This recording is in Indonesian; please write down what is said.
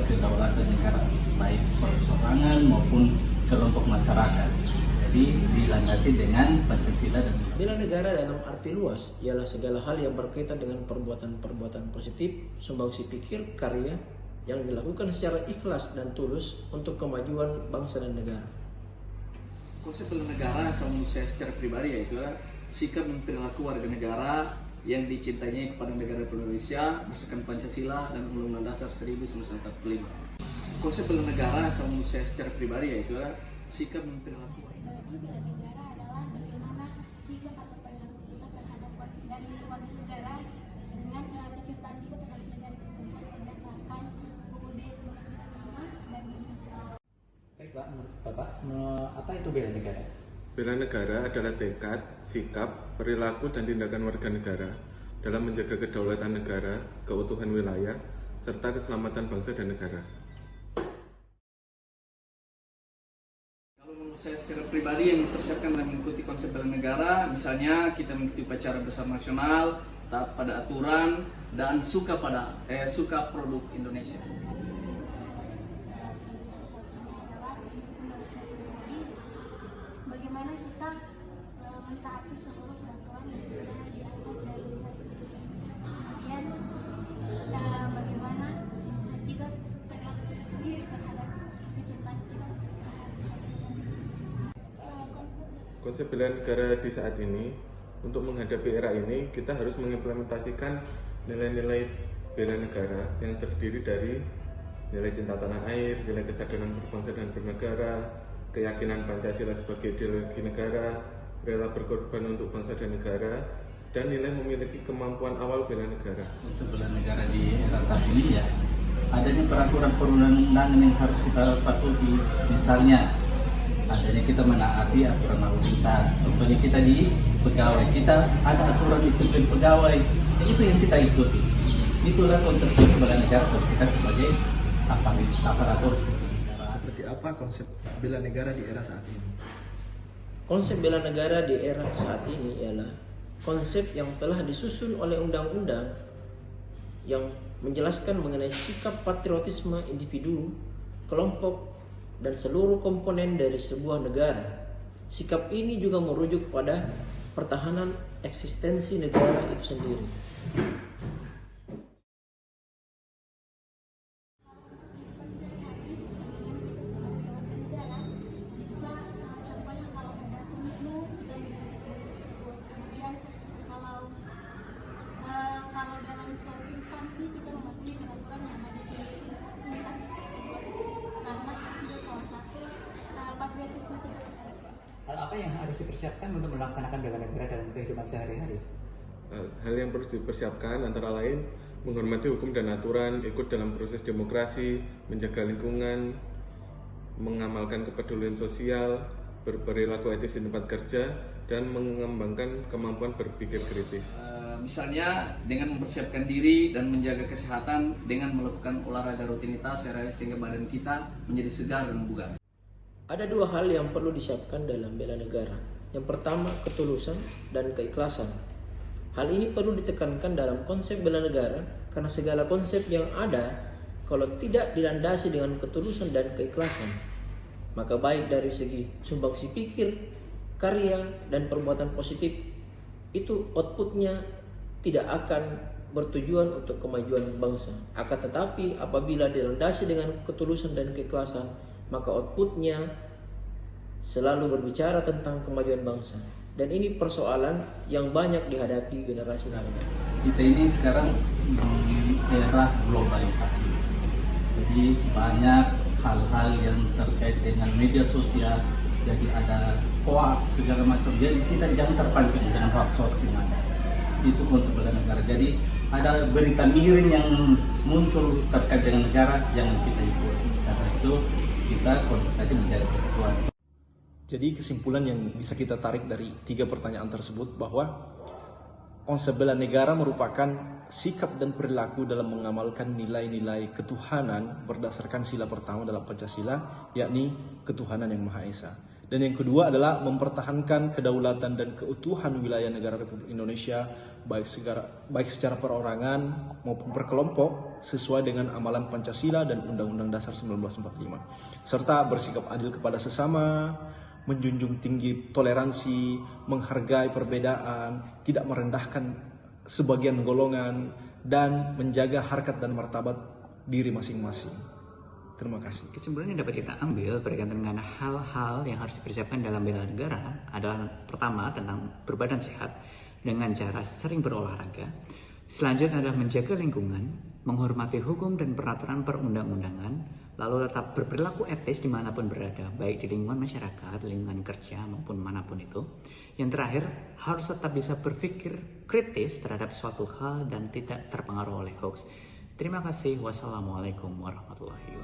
kedaulatan negara, baik perorangan maupun kelompok masyarakat. Jadi dilandasi dengan Pancasila dan bela negara dalam arti luas ialah segala hal yang berkaitan dengan perbuatan-perbuatan positif, sumbangsi pikir, karya yang dilakukan secara ikhlas dan tulus untuk kemajuan bangsa dan negara. Konsep bela negara kalau menurut saya secara pribadi yaitu sikap dan perilaku warga negara yang dicintainya kepada negara Indonesia berdasarkan Pancasila dan Undang-Undang Dasar 1945. Konsep bela negara kalau menurut saya secara pribadi yaitu sikap dan perilaku. Bela negara adalah bagaimana sikap atau perilaku kita terhadap dari warga negara dengan kecintaan kita terhadap negara tersebut berdasarkan UUD 1945 dan Pancasila. Baik Pak, menurut Bapak, apa itu bela negara? Bela negara adalah tekad, sikap, perilaku, dan tindakan warga negara dalam menjaga kedaulatan negara, keutuhan wilayah, serta keselamatan bangsa dan negara. Kalau menurut saya secara pribadi yang dipersiapkan dan mengikuti konsep bela negara, misalnya kita mengikuti upacara bersama nasional, taat pada aturan, dan suka produk Indonesia. Bagaimana kita mentaati seluruh peraturan yang sudah diatur dari negara tersebut. Kemudian bagaimana kita perilaku kita sendiri terhadap kecintaan kita terhadap suatu negara. Konsep bela negara di saat ini, untuk menghadapi era ini, kita harus mengimplementasikan nilai-nilai bela negara yang terdiri dari nilai cinta tanah air, nilai kesadaran berbangsa dan bernegara, keyakinan Pancasila sebagai ideologi negara, rela berkorban untuk bangsa dan negara, dan nilai memiliki kemampuan awal bela negara. konsep bela negara di era saat ini ya, adanya peraturan perundang-undangan yang harus kita patuhi. Misalnya adanya kita menaati aturan lalu lintas, contohnya kita di pegawai, kita ada aturan disiplin pegawai, itu yang kita ikuti. Itulah konsep bela negara kita sebagai aparatur sipil. Seperti apa konsep bela negara di era saat ini? Konsep bela negara di era saat ini ialah konsep yang telah disusun oleh undang-undang yang menjelaskan mengenai sikap patriotisme individu, kelompok, dan seluruh komponen dari sebuah negara. Sikap ini juga merujuk pada pertahanan eksistensi negara itu sendiri. Kalau dalam suatu instansi kita mematuhi peraturan yang ada di instansi tersebut, karena itu juga salah satu patriotisme kita. Hal apa yang harus dipersiapkan untuk melaksanakan bela negara dalam kehidupan sehari-hari? Hal yang perlu dipersiapkan antara lain menghormati hukum dan aturan, ikut dalam proses demokrasi, menjaga lingkungan, mengamalkan kepedulian sosial, berperilaku etis di tempat kerja, dan mengembangkan kemampuan berpikir kritis. Misalnya dengan mempersiapkan diri dan menjaga kesehatan dengan melakukan olahraga rutinitas sehingga badan kita menjadi segar dan bugar. Ada dua hal yang perlu disiapkan dalam bela negara. Yang pertama, ketulusan dan keikhlasan. Hal ini perlu ditekankan dalam konsep bela negara karena segala konsep yang ada kalau tidak dilandasi dengan ketulusan dan keikhlasan, maka baik dari segi sumbangsi pikir, karya, dan perbuatan positif, itu outputnya tidak akan bertujuan untuk kemajuan bangsa. Akan tetapi apabila dilandasi dengan ketulusan dan keikhlasan, maka outputnya selalu berbicara tentang kemajuan bangsa. Dan ini persoalan yang banyak dihadapi generasi lain. Kita ini sekarang di era globalisasi, jadi banyak hal-hal yang terkait dengan media sosial, jadi ada hoax segala macam. Jadi kita jangan terpancing dengan hoax yang ada. Itu konsep bela negara. Jadi ada berita miring yang muncul terkait dengan negara, jangan kita ikut. Karena itu kita konsep tadi menjadi kesatuan. Jadi kesimpulan yang bisa kita tarik dari 3 pertanyaan tersebut bahwa konsep bela negara merupakan sikap dan perilaku dalam mengamalkan nilai-nilai ketuhanan berdasarkan sila pertama dalam Pancasila, yakni ketuhanan yang Maha Esa. Dan yang kedua adalah mempertahankan kedaulatan dan keutuhan wilayah negara Republik Indonesia baik secara perorangan maupun per kelompok sesuai dengan amalan Pancasila dan Undang-Undang Dasar 1945. Serta bersikap adil kepada sesama, menjunjung tinggi toleransi, menghargai perbedaan, tidak merendahkan sebagian golongan, dan menjaga harkat dan martabat diri masing-masing. Terima kasih. Kesimpulan yang dapat kita ambil berkaitan dengan hal-hal yang harus dipersiapkan dalam bela negara adalah pertama tentang berbadan sehat dengan cara sering berolahraga. Selanjutnya adalah menjaga lingkungan, menghormati hukum dan peraturan perundang-undangan, lalu tetap berperilaku etis dimanapun berada, baik di lingkungan masyarakat, lingkungan kerja maupun manapun itu. Yang terakhir, harus tetap bisa berpikir kritis terhadap suatu hal dan tidak terpengaruh oleh hoax. Terima kasih. Wassalamualaikum warahmatullahi wabarakatuh.